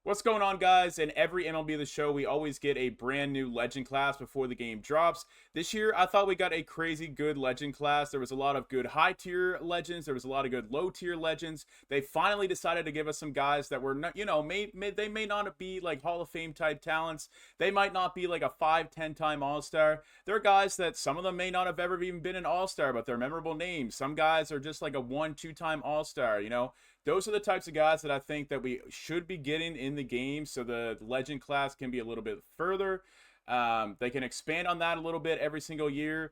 What's going on, guys? In every MLB The Show, we always get a brand new legend class before the game drops. This year, I thought we got a crazy good legend class. There was a lot of good high-tier legends. There was a lot of good low-tier legends. They finally decided to give us some guys that were, not, they may not be like Hall of Fame type talents. They might not be like a 5, 10-time All-Star. They're guys that some of them may not have ever even been an All-Star, but they're memorable names. Some guys are just like a 1, 2-time All-Star. Those are the types of guys that I think that we should be getting in the game, so the legend class can be a little bit further. They can expand on that a little bit every single year.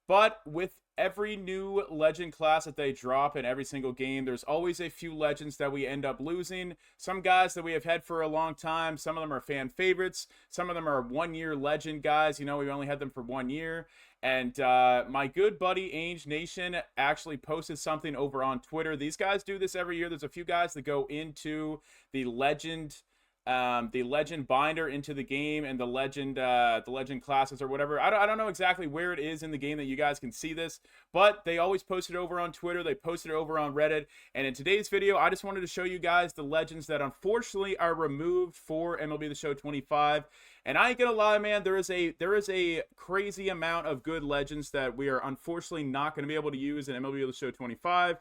But with every new legend class that they drop in every single game, there's always a few legends that we end up losing. Some guys that we have had for a long time. Some of them are fan favorites. Some of them are one-year legend guys. We only had them for 1 year. And my good buddy Ainge Nation actually posted something over on Twitter. These guys do this every year. There's a few guys that go into the legend binder into the game, and the legend classes or whatever. I don't know exactly where it is in the game that you guys can see this, but they always post it over on Twitter. They post it over on Reddit. And in today's video, I just wanted to show you guys the legends that unfortunately are removed for MLB The Show 25. And I ain't gonna lie, man, there is a crazy amount of good legends that we are unfortunately not going to be able to use in MLB The Show 25.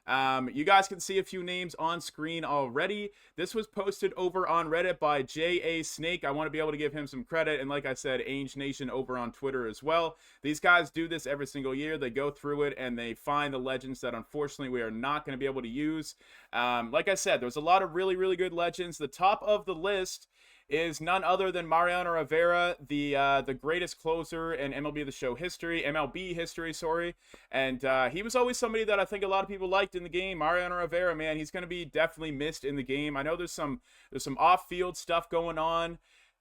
You guys can see a few names on screen already. This was posted over on Reddit by J.A. Snake. I want to be able to give him some credit. And like I said, Ainge Nation over on Twitter as well. These guys do this every single year. They go through it and they find the legends that unfortunately we are not going to be able to use. Like I said, there's a lot of really, really good legends. The top of the list is none other than Mariano Rivera, the greatest closer in MLB history, sorry. And he was always somebody that I think a lot of people liked in the game. Mariano Rivera, man, he's going to be definitely missed in the game. I know there's some off-field stuff going on,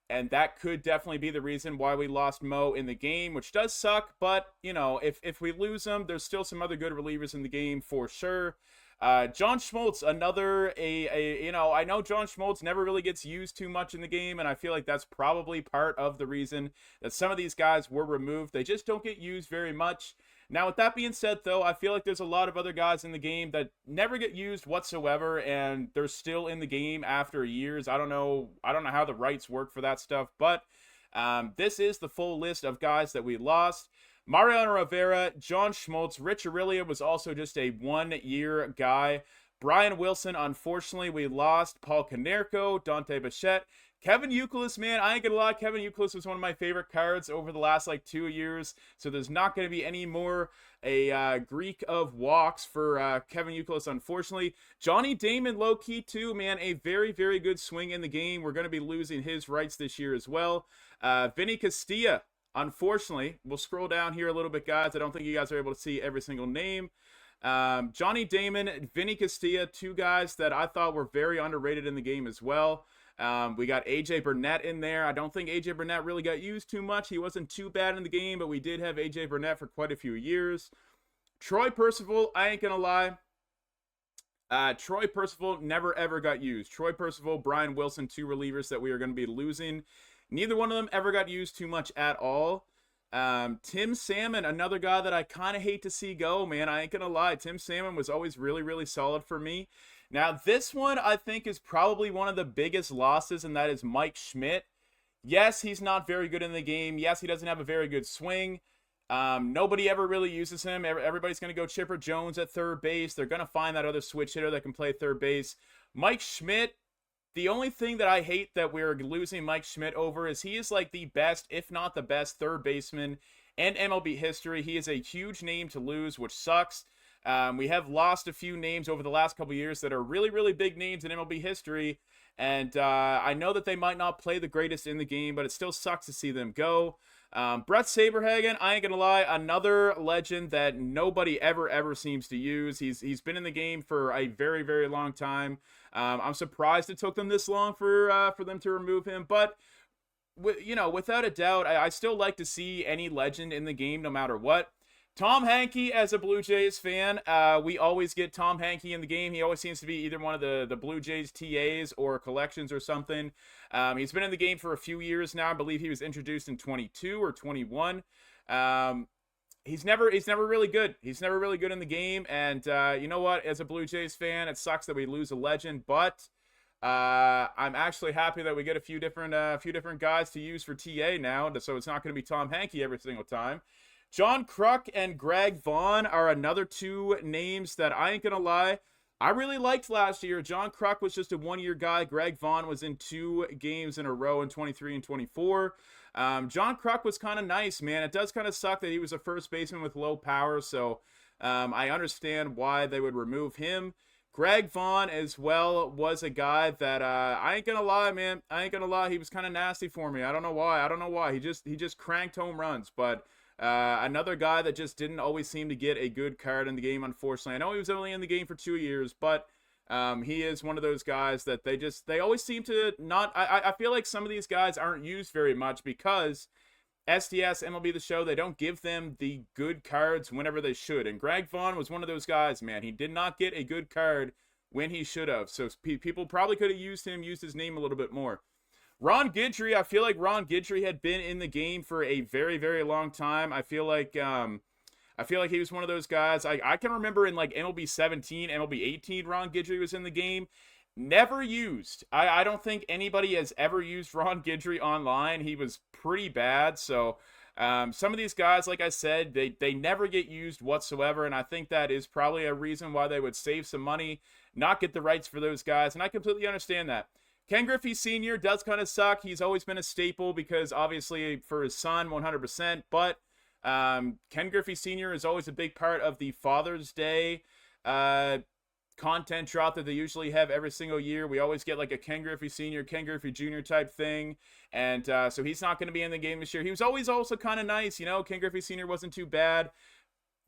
and that could definitely be the reason why we lost Mo in the game, which does suck. But if we lose him, there's still some other good relievers in the game for sure. John Schmaltz, I know John Schmaltz never really gets used too much in the game, and I feel like that's probably part of the reason that some of these guys were removed. They just don't get used very much. Now, with that being said, though, I feel like there's a lot of other guys in the game that never get used whatsoever, and they're still in the game after years. I don't know how the rights work for that stuff, but this is the full list of guys that we lost. Mariano Rivera, John Schmaltz, Rich Aurilia was also just a 1-year guy. Brian Wilson, unfortunately, we lost. Paul Konerko, Dante Bichette. Kevin Youkilis, man, I ain't gonna lie, Kevin Youkilis was one of my favorite cards over the last 2 years, so there's not gonna be any more a Greek of walks for Kevin Youkilis, unfortunately. Johnny Damon, low-key too, man, a very, very good swing in the game. We're gonna be losing his rights this year as well. Vinny Castilla, unfortunately, we'll scroll down here a little bit, guys. I don't think you guys are able to see every single name. Johnny Damon, Vinny Castilla, two guys that I thought were very underrated in the game as well. We got AJ Burnett in there. I don't think AJ Burnett really got used too much. He wasn't too bad in the game, but we did have AJ Burnett for quite a few years. Troy Percival, I ain't gonna lie. Troy Percival never ever got used. Troy Percival, Brian Wilson, two relievers that we are going to be losing. Neither one of them ever got used too much at all. Tim Salmon, another guy that I kind of hate to see go, man. I ain't gonna lie. Tim Salmon was always really, really solid for me. Now, this one I think is probably one of the biggest losses, and that is Mike Schmidt. Yes, he's not very good in the game. Yes, he doesn't have a very good swing. Nobody ever really uses him. Everybody's going to go Chipper Jones at third base. They're going to find that other switch hitter that can play third base. Mike Schmidt, the only thing that I hate that we're losing Mike Schmidt over is he is like the best, if not the best, third baseman in MLB history. He is a huge name to lose, which sucks. We have lost a few names over the last couple years that are really, really big names in MLB history. And I know that they might not play the greatest in the game, but it still sucks to see them go. Brett Saberhagen, I ain't gonna lie, another legend that nobody ever seems to use. He's been in the game for a very, very long time. I'm surprised it took them this long for them to remove him, but without a doubt, I still like to see any legend in the game, no matter what. Tom Hankey, as a Blue Jays fan, we always get Tom Hankey in the game. He always seems to be either one of the Blue Jays TAs or collections or something. He's been in the game for a few years now. I believe he was introduced in 22 or 21. He's never really good. He's never really good in the game. And you know what? As a Blue Jays fan, it sucks that we lose a legend, but I'm actually happy that we get a few different guys to use for TA now, so it's not going to be Tom Hankey every single time. John Kruk and Greg Vaughn are another two names that I ain't gonna lie, I really liked last year. John Kruk was just a one-year guy. Greg Vaughn was in 2 games in a row in 23 and 24. John Kruk was kind of nice, man. It does kind of suck that he was a first baseman with low power, so I understand why they would remove him. Greg Vaughn as well was a guy that I ain't gonna lie, man. I ain't gonna lie. He was kind of nasty for me. I don't know why. He just cranked home runs, but another guy that just didn't always seem to get a good card in the game, unfortunately. I know he was only in the game for 2 years, but he is one of those guys that they always seem to not. I feel like some of these guys aren't used very much because SDS, MLB The Show, they don't give them the good cards whenever they should. And Greg Vaughn was one of those guys, man. He did not get a good card when he should have. So people probably could have used his name a little bit more. Ron Guidry, I feel like Ron Guidry had been in the game for a very, very long time. I feel like he was one of those guys. I can remember in like MLB 17, MLB 18, Ron Guidry was in the game. Never used. I don't think anybody has ever used Ron Guidry online. He was pretty bad. So some of these guys, like I said, they never get used whatsoever. And I think that is probably a reason why they would save some money, not get the rights for those guys. And I completely understand that. Ken Griffey Sr. does kind of suck. He's always been a staple because obviously for his son, 100%. But Ken Griffey Sr. is always a big part of the Father's Day content drop that they usually have every single year. We always get like a Ken Griffey Sr., Ken Griffey Jr. type thing. And so he's not going to be in the game this year. He was always also kind of nice. You know, Ken Griffey Sr. wasn't too bad.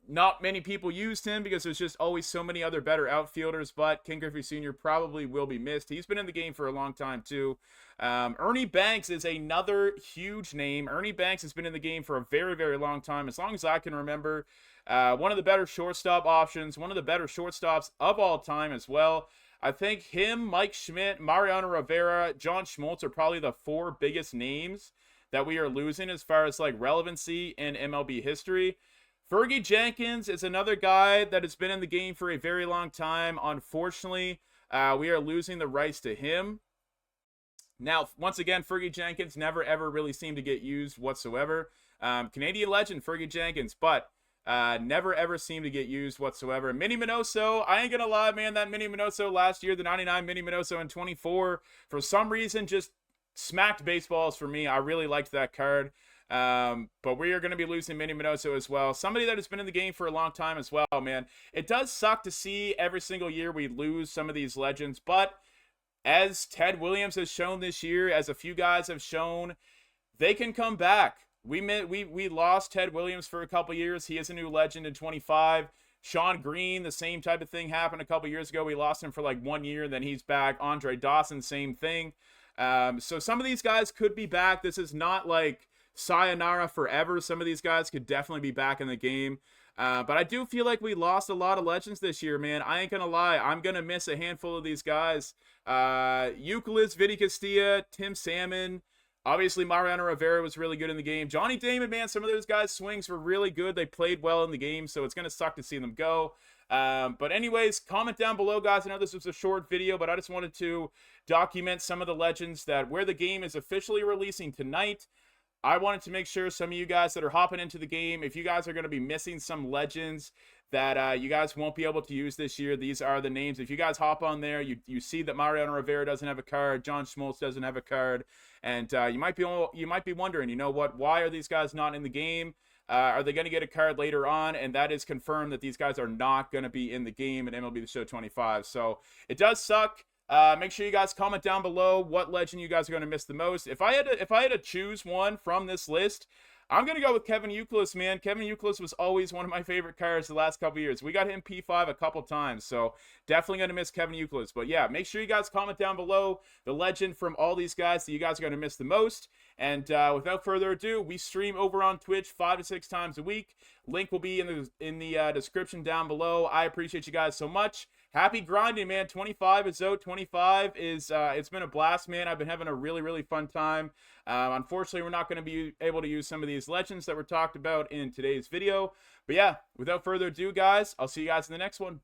Not many people used him because there's just always so many other better outfielders, but Ken Griffey Sr. probably will be missed. He's been in the game for a long time, too. Ernie Banks is another huge name. Ernie Banks has been in the game for a very, very long time, as long as I can remember. One of the better shortstop options, one of the better shortstops of all time as well. I think him, Mike Schmidt, Mariano Rivera, John Schmaltz are probably the 4 biggest names that we are losing as far as like relevancy in MLB history. Fergie Jenkins is another guy that has been in the game for a very long time. Unfortunately, we are losing the rights to him. Now, once again, Fergie Jenkins never ever really seemed to get used whatsoever. Canadian legend, Fergie Jenkins, but never ever seemed to get used whatsoever. Minnie Minoso, I ain't gonna lie, man, that Minnie Minoso last year, the 99 Minnie Minoso in 24, for some reason just smacked baseballs for me. I really liked that card. But we are going to be losing Minnie Minoso as well. Somebody that has been in the game for a long time as well, man. It does suck to see every single year we lose some of these legends, but as Ted Williams has shown this year, as a few guys have shown, they can come back. We lost Ted Williams for a couple years. He is a new legend in 25. Sean Green, the same type of thing happened a couple years ago. We lost him for like 1 year, then he's back. Andre Dawson, same thing. So some of these guys could be back. This is not like sayonara forever. Some of these guys could definitely be back in the game. But I do feel like we lost a lot of legends this year, man. I ain't gonna lie. I'm gonna miss a handful of these guys. Euclid, Vinny Castilla, Tim Salmon. Obviously, Mariano Rivera was really good in the game. Johnny Damon, man, some of those guys' swings were really good. They played well in the game, so it's gonna suck to see them go. But anyways, comment down below, guys. I know this was a short video, but I just wanted to document some of the legends that where the game is officially releasing tonight. I wanted to make sure some of you guys that are hopping into the game, if you guys are going to be missing some legends that you guys won't be able to use this year, these are the names. If you guys hop on there, you see that Mariano Rivera doesn't have a card, John Schmaltz doesn't have a card, and you might be wondering, you know what? Why are these guys not in the game? Are they going to get a card later on? And that is confirmed that these guys are not going to be in the game at MLB The Show 25. So it does suck. Make sure you guys comment down below what legend you guys are going to miss the most. If I had to choose one from this list, I'm going to go with Kevin Youkilis, man. Kevin Youkilis was always one of my favorite cards the last couple years. We got him P5 a couple times, so definitely going to miss Kevin Youkilis. But yeah, make sure you guys comment down below the legend from all these guys that you guys are going to miss the most. And without further ado, we stream over on Twitch 5 to 6 times a week. Link will be in the description down below. I appreciate you guys so much. Happy grinding, man. 25 is out. 25 is, it's been a blast, man. I've been having a really, really fun time. Unfortunately, we're not going to be able to use some of these legends that were talked about in today's video. But yeah, without further ado, guys, I'll see you guys in the next one.